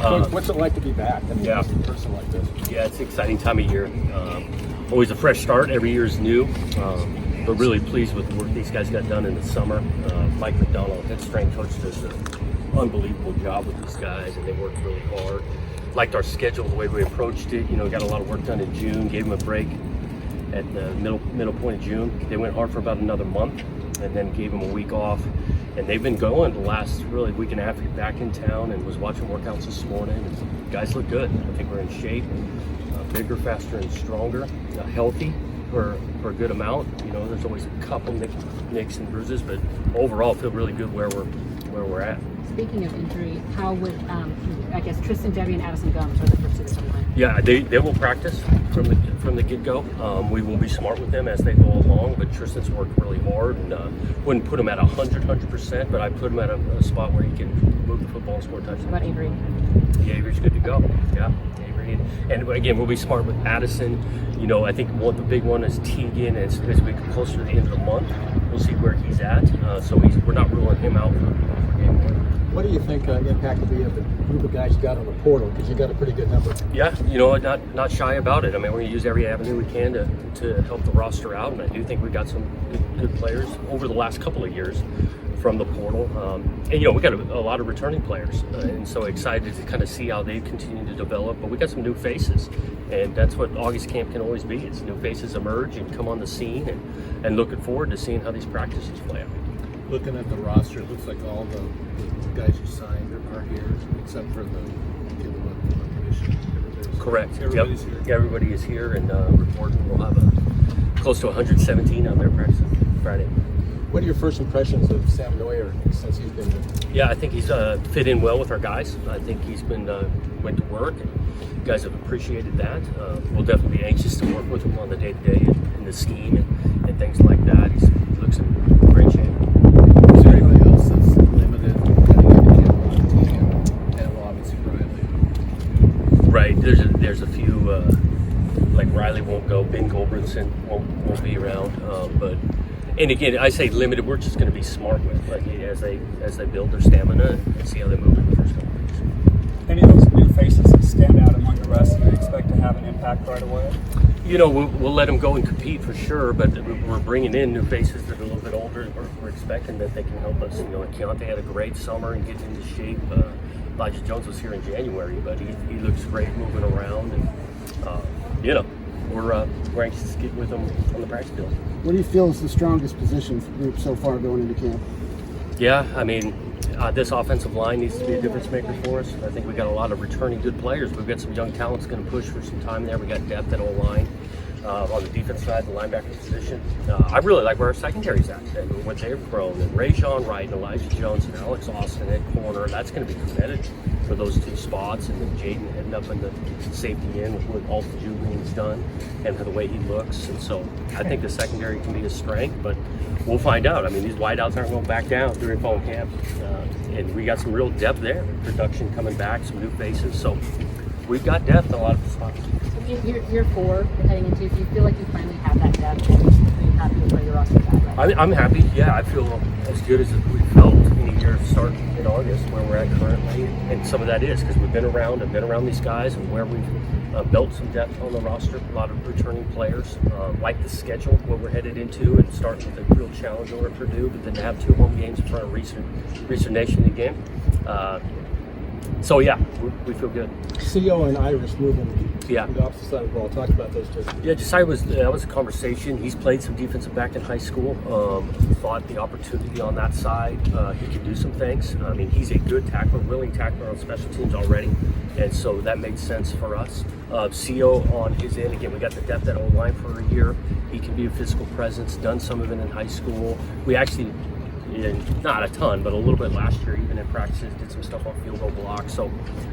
What's it like to be back? I mean, Yeah. as a person like this. Yeah, it's an exciting time of year. Always a fresh start. Every year is new. But really pleased with the work these guys got done in the summer. Mike McDonald, head strength coach, does an unbelievable job with these guys, and they worked really hard. Liked our schedule, the way we approached it. You know, got a lot of work done in June. Gave them a break at the middle point of June. They went hard for about another month, and then gave them a week off. And they've been going the last really week and a half back in town, and was watching workouts this morning. And guys look good. I think we're in shape, bigger, faster, and stronger, healthy for a good amount. You know, there's always a couple nicks and bruises, but overall feel really good where we're at. Speaking of injury, how would I guess Tristan Debbie and Addison Gums are the first of the line? Yeah, they will practice from the get-go. We will be smart with them as they go along, but Tristan's worked really hard, and wouldn't put him at 100%, but I put him at a spot where he can move the football and score touchdowns. How about Avery? Yeah, Avery's good to go. Yeah, Avery. And again, we'll be smart with Addison. You know, I think the big one is Teagan. As we get closer to the end of the month, we'll see where he's at. So we're not ruling him out for game one. What do you think impact will be of the group of guys you got on the portal? Because you got a pretty good number. Yeah, you know, not shy about it. I mean, we're going to use every avenue we can to help the roster out, and I do think we got some good players over the last couple of years from the portal. And, you know, we got a lot of returning players, and so excited to kind of see how they continue to develop. But we got some new faces, and that's what August camp can always be. It's new faces emerge and come on the scene, and looking forward to seeing how these practices play out. Looking at the roster, it looks like all the guys you signed are here, except for the kid on commission. Correct. Everybody's Yep. here. Yeah, everybody is here and reporting. We'll have close to 117 out there practicing Friday. What are your first impressions of Sam Neuer since he's been here? Yeah, I think he's fit in well with our guys. I think he's been went to work, and guys have appreciated that. We'll definitely be anxious to work with him on the day-to-day and the scheme and things like that. He looks in great shape. Is there anybody else that's limited getting into camp on the team? And well, obviously Riley. Right. There's a few like Riley won't go, Ben Goldbrinson won't be around, but. And again, I say limited. We're just going to be smart with, like, as they build their stamina and see how they move in the first couple of weeks. Any of those new faces that stand out among the rest, do you expect to have an impact right away? You know, we'll let them go and compete for sure, but we're bringing in new faces that are a little bit older. We're expecting that they can help us. You know, Keontae had a great summer and getting into shape. Elijah Jones was here in January, but he looks great moving around, and you know, we're anxious to get with them on the practice field. What do you feel is the strongest position group so far going into camp? Yeah, I mean, this offensive line needs to be a difference maker for us. I think we got a lot of returning good players. We've got some young talents going to push for some time there. We got depth at O-line. On the defense side, the linebacker position. I really like where our secondary's at. And what they've grown. And Rajon Wright and Elijah Jones and Alex Austin at corner. That's going to be competitive for those two spots. And then Jaden heading up in the safety end with what Alton Julian's done and for the way he looks. And so I think the secondary can be a strength, but we'll find out. I mean, these wideouts aren't going back down during fall camp. And we got some real depth there. Production coming back, some new faces. So we've got depth in a lot of the spots. Year 4 heading into. Do you feel like you finally have that depth? Are you happy with where your roster's at? Right? I'm happy. Yeah, I feel as good as we felt in a year starting in August where we're at currently, and some of that is because we've been around these guys, and where we've built some depth on the roster. A lot of returning players. Like the schedule, what we're headed into, and starting with a real challenge over at Purdue, but then to have 2 home games in front of Reeser Nation again. So yeah, we feel good. CO and Iris moving Yeah. to the opposite side of the ball. Talk about those two. Yeah, Josiah that was a conversation. He's played some defensive back in high school. Thought the opportunity on that side, he could do some things. I mean, he's a good tackler, willing tackler on special teams already, and so that made sense for us. CO on his end, again, we got the depth at O-line for a year. He can be a physical presence, done some of it in high school. We actually, not a ton, but a little bit last year, even in practices, did some stuff on field goal blocks. So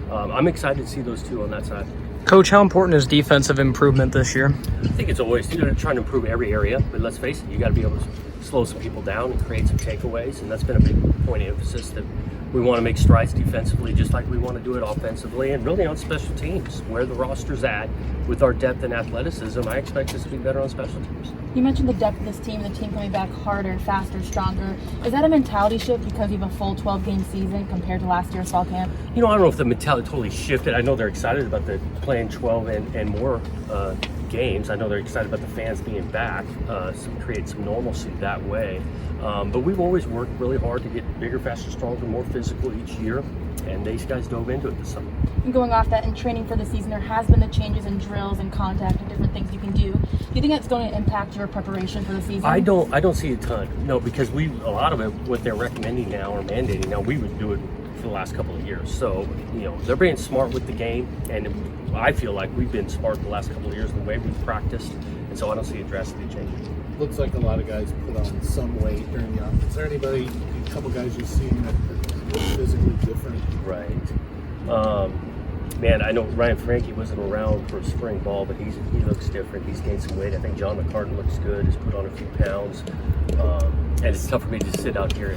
I'm excited to see those two on that side. Coach, how important is defensive improvement this year? I think it's always, trying to improve every area, but let's face it, you got to be able to slow some people down and create some takeaways, and that's been a big point of emphasis, that we want to make strides defensively just like we want to do it offensively, and really on special teams, where the roster's at with our depth and athleticism. I expect us to be better on special teams. You mentioned the depth of this team and the team coming back harder, faster, stronger. Is that a mentality shift because you have a full 12-game season compared to last year's fall camp? You know, I don't know if the mentality totally shifted. I know they're excited about the playing 12 and more games. I know they're excited about the fans being back, create some normalcy that way. But we've always worked really hard to get bigger, faster, stronger, more physical each year, and these guys dove into it this summer. And going off that, in training for the season, there has been the changes in drills and contact and different things you can do. Do you think that's going to impact your preparation for the season? I don't see a ton, no, because a lot of it, what they're recommending now or mandating now, we would do it for the last couple of years. So, you know, they're being smart with the game, and I feel like we've been smart the last couple of years in the way we've practiced, and so I don't see a drastic change. Looks like a lot of guys put on some weight during the off. Is there anybody, a couple guys you've seen that look physically different? Right. Man, I know Ryan Frankie wasn't around for spring ball, but he looks different. He's gained some weight. I think John McCartan looks good. He's put on a few pounds. And it's tough for me to sit out here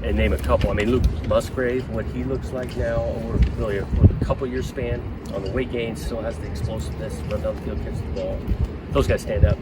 and name a couple. I mean, Luke Musgrave, what he looks like now, over really a couple year span on the weight gain, still has the explosiveness, run down the field, catch the ball. Those guys stand up.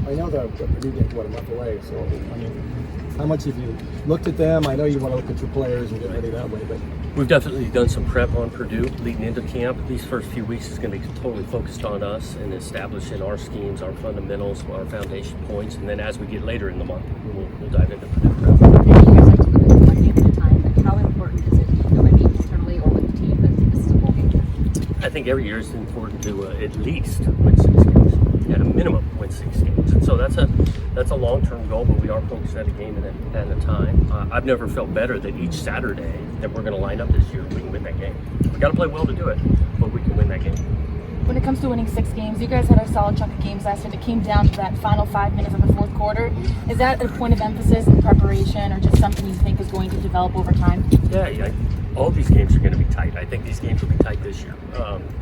I know that Purdue get a month away, so I mean, how much have you looked at them? I know you want to look at your players and get ready that way, but We've definitely done some prep on Purdue leading into camp. These first few weeks is going to be totally focused on us and establishing our schemes, our fundamentals, our foundation points, and then as we get later in the month, we'll dive into Purdue prep. I know you guys like to look at one game at a time, but how important is it, do you feel, maybe internally or with the team, that this is a bowl game? I think every year it's important to at least win 6 games, at a minimum win 6 games. And so that's a long-term goal, but we are focused at a game at a time. I've never felt better that each Saturday that we're going to line up this year, we can win that game. We got to play well to do it, but we can win that game. When it comes to winning 6 games, you guys had a solid chunk of games last year that came down to that final 5 minutes of the fourth quarter. Is that a point of emphasis in preparation, or just something you think is going to develop over time? Yeah, all these games are going to be tight. I think these games will be tight this year.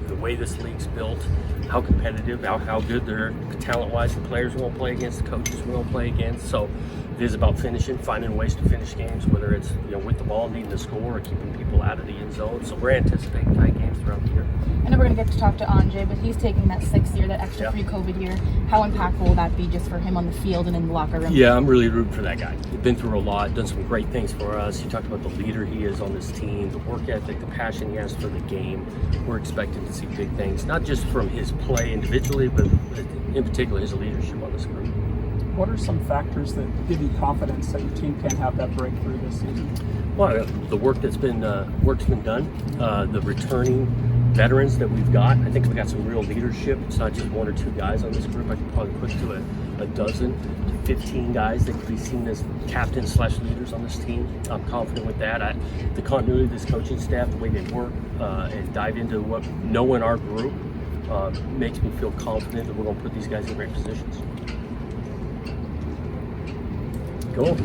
The way this league's built, how competitive, how good they're talent-wise, the players we won't play against, the coaches we won't play against. So it is about finishing, finding ways to finish games, whether it's with the ball, needing to score, or keeping people out of the end zone. So we're anticipating tight games throughout the year. I know we're going to get to talk to Anjay, but he's taking that 6th year, that extra pre-COVID year. How impactful will that be just for him on the field and in the locker room? Yeah, I'm really rooting for that guy. He's been through a lot, done some great things for us. You talked about the leader he is on this team, the work ethic, the passion he has for the game. We're expecting to see big things, not just from his play individually, but in particular his leadership on this group. What are some factors that give you confidence that your team can have that breakthrough this season? Well, the work that's been done, the returning veterans that we've got. I think we've got some real leadership. It's not just 1 or 2 guys on this group. I could probably put to a dozen, 15 guys that could be seen as captains/leaders on this team. I'm confident with that. The continuity of this coaching staff, the way they work and dive into what know in our group makes me feel confident that we're going to put these guys in great positions. Cool.